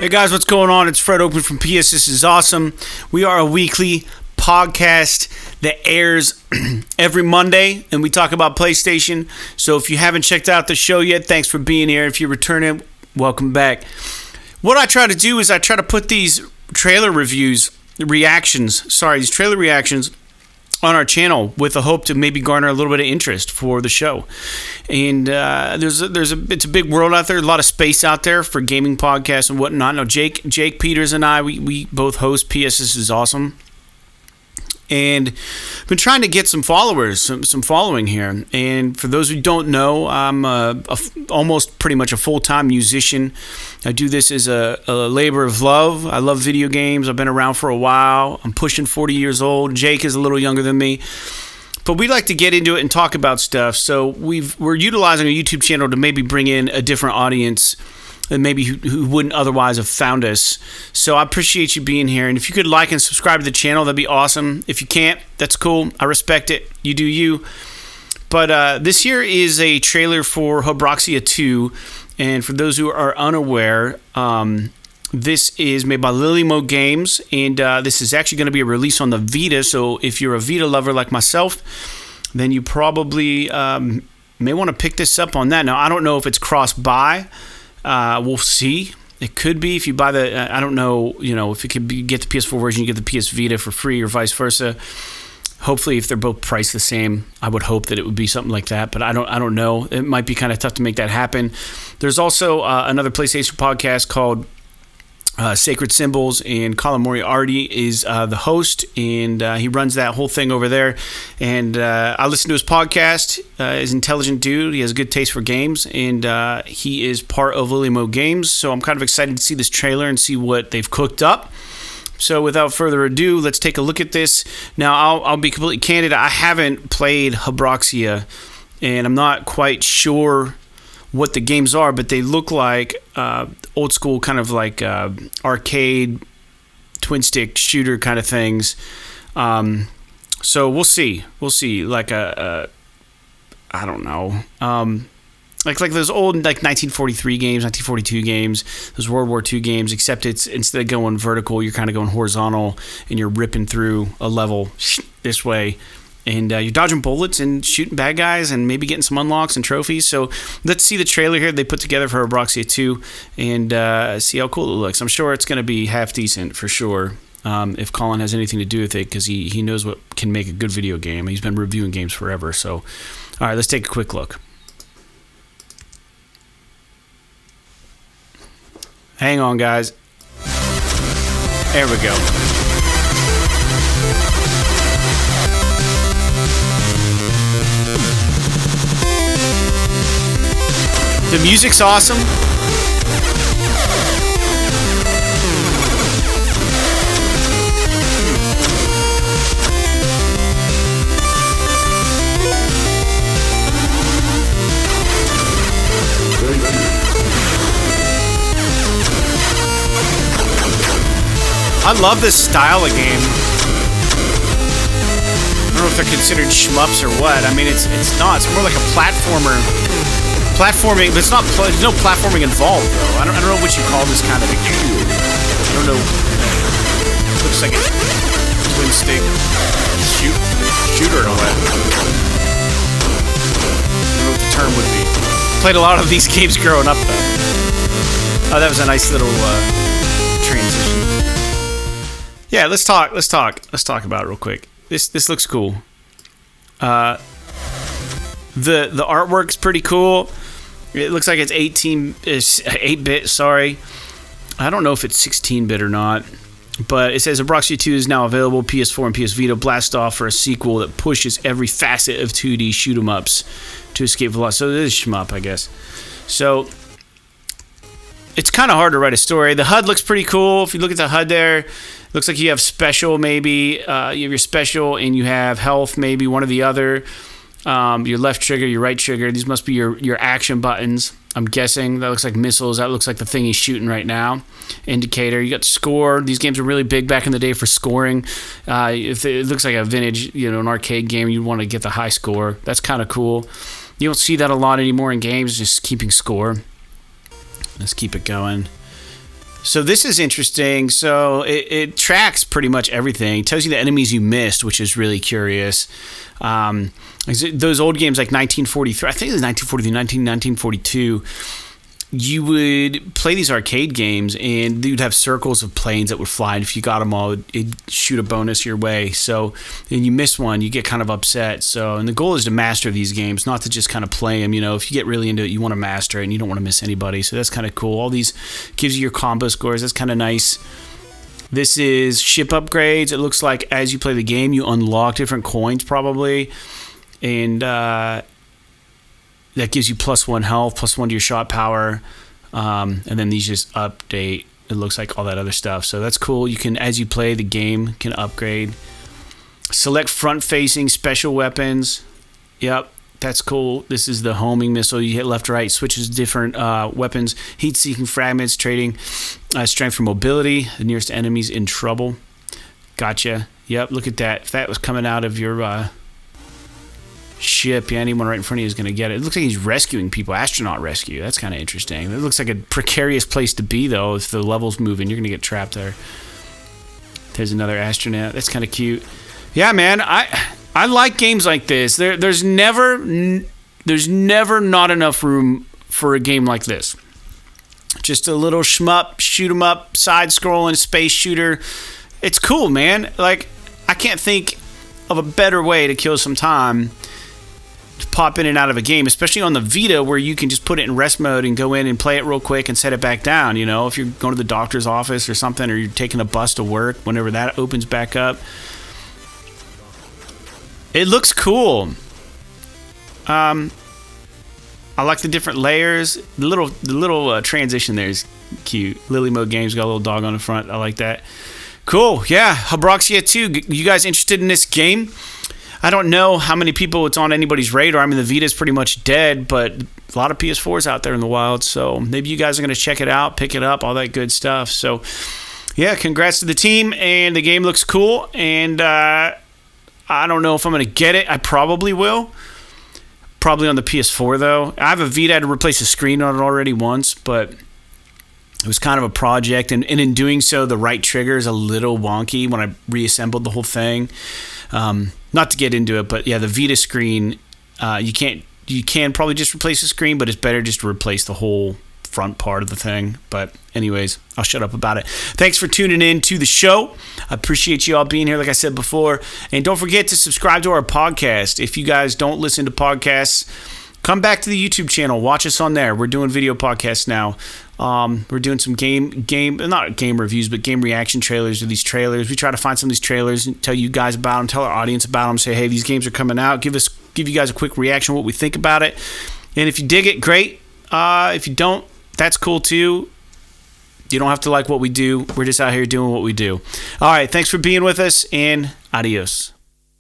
Hey guys, what's going on? It's Fred Oakman from PS This Is Awesome. We are a weekly podcast that airs every Monday, and we talk about PlayStation. So if you haven't checked out the show yet, thanks for being here. If you're returning, welcome back. What I try to do is I try to put these trailer reactions on our channel with the hope to maybe garner a little bit of interest for the show. And it's a big world out there, a lot of space out there for gaming podcasts and whatnot. Now, Jake Peters and I, we both host PS This Is Awesome. And been trying to get some followers, some following here. And for those who don't know, I'm almost pretty much a full-time musician. I do this as a labor of love. I love video games. I've been around for a while. I'm pushing 40 years old. Jake is a little younger than me. But we like to get into it and talk about stuff. So we're utilizing a YouTube channel to maybe bring in a different audience and maybe who wouldn't otherwise have found us. So I appreciate you being here. And if you could like and subscribe to the channel, that'd be awesome. If you can't, that's cool. I respect it. You do you. But this here is a trailer for Habroxia 2. And for those who are unaware, this is made by Lilymo Games. And this is actually going to be a release on the Vita. So if you're a Vita lover like myself, then you probably may want to pick this up on that. Now, I don't know if it's cross-buy. We'll see. It could be if you buy the. I don't know. If it could get the PS4 version, you get the PS Vita for free, or vice versa. Hopefully, if they're both priced the same, I would hope that it would be something like that. But I don't know. It might be kind of tough to make that happen. There's also another PlayStation podcast called Sacred Symbols, and Colin Moriarty is the host, and he runs that whole thing over there. And I listen to his podcast. He's an intelligent dude. He has a good taste for games, and he is part of Lilymo Games. So I'm kind of excited to see this trailer and see what they've cooked up. So without further ado, let's take a look at this. Now, I'll be completely candid. I haven't played Habroxia, and I'm not quite sure what the games are, but they look like old school kind of like arcade twin stick shooter kind of things. So we'll see like I don't know, like those old like 1943 games, 1942 games, those World War II games, except it's instead of going vertical, you're kind of going horizontal and you're ripping through a level this way. And you're dodging bullets and shooting bad guys and maybe getting some unlocks and trophies. So let's see the trailer here they put together for Habroxia 2 and see how cool it looks. I'm sure it's going to be half decent for sure, if Colin has anything to do with it, because he knows what can make a good video game. He's been reviewing games forever. So, all right, let's take a quick look. Hang on, guys. There we go. The music's awesome. I love this style of game. I don't know if they're considered shmups or what. I mean, it's not. It's more like a platformer. Platforming, but there's no platforming involved, though. I don't know what you call this kind of a game. I don't know. Looks like a twin stick shooter in a way. I don't know what the term would be. Played a lot of these games growing up, though. Oh, that was a nice little transition. Yeah, let's talk about it real quick. This looks cool. The artwork's pretty cool. It looks like it's 8-bit, sorry. I don't know if it's 16-bit or not. But it says Habroxia 2 is now available PS4 and PS Vita. Blast off for a sequel that pushes every facet of 2D shoot-'em-ups to escape velocity. So it is shmup, I guess. So it's kind of hard to write a story. The HUD looks pretty cool. If you look at the HUD there, it looks like you have special maybe. You have your special and you have health maybe, one or the other. Your left trigger, your right trigger. These must be your action buttons. I'm guessing. That looks like missiles. That looks like the thing he's shooting right now. Indicator. You got score. These games were really big back in the day for scoring. If it looks like a vintage, an arcade game, you want to get the high score. That's kind of cool. You don't see that a lot anymore in games, just keeping score. Let's keep it going. So this is interesting. So it tracks pretty much everything. It tells you the enemies you missed, which is really curious. Those old games like 1943, I think it was 1943, 1942, you would play these arcade games and you'd have circles of planes that would fly, and if you got them all, it'd shoot a bonus your way. So, and you miss one, you get kind of upset. So, and the goal is to master these games, not to just kind of play them. You know, if you get really into it, you want to master it and you don't want to miss anybody. So that's kind of cool. All these gives you your combo scores. That's kind of nice. This is ship upgrades. It looks like as you play the game, you unlock different coins probably. And, that gives you +1 health, +1 to your shot power, and then these just update. It looks like all that other stuff. So that's cool. You can, as you play the game, can upgrade. Select front-facing special weapons. Yep, that's cool. This is the homing missile. You hit left, right, switches different weapons. Heat-seeking fragments, trading strength for mobility. The nearest enemy's in trouble. Gotcha. Yep, look at that. If that was coming out of your ship, yeah, anyone right in front of you is going to get it. It looks like he's rescuing people. Astronaut rescue. That's kind of interesting. It looks like a precarious place to be, though. If the level's moving, you're going to get trapped there. There's another astronaut. That's kind of cute. Yeah, man, I like games like this. There's never not enough room for a game like this. Just a little shmup, shoot 'em up, side-scrolling space shooter. It's cool, man. Like, I can't think of a better way to kill some time to pop in and out of a game, especially on the Vita, where you can just put it in rest mode and go in and play it real quick and set it back down. You know, if you're going to the doctor's office or something, or you're taking a bus to work, whenever that opens back up. It looks cool. I like the different layers. The little transition there is cute. Lily Mode Games got a little dog on the front. I like that. Cool. Yeah, Habroxia 2. You guys interested in this game? I don't know how many people it's on anybody's radar. I mean, the Vita's pretty much dead, but a lot of PS4s out there in the wild. So maybe you guys are going to check it out, pick it up, all that good stuff. So, yeah, congrats to the team. And the game looks cool. And I don't know if I'm going to get it. I probably will. Probably on the PS4, though. I have a Vita. I had to replace a screen on it already once, but it was kind of a project. And in doing so, the right trigger is a little wonky when I reassembled the whole thing. Not to get into it, but yeah, the Vita screen, you can probably just replace the screen, but it's better just to replace the whole front part of the thing. But anyways, I'll shut up about it. Thanks for tuning in to the show. I appreciate you all being here, like I said before. And don't forget to subscribe to our podcast. If you guys don't listen to podcasts, come back to the YouTube channel. Watch us on there. We're doing video podcasts now. We're doing some not game reviews, but game reaction trailers of these trailers. We try to find some of these trailers and tell you guys about them, tell our audience about them, say, hey, these games are coming out. Give you guys a quick reaction, what we think about it. And if you dig it, great. If you don't, that's cool too. You don't have to like what we do. We're just out here doing what we do. All right, thanks for being with us, and adios.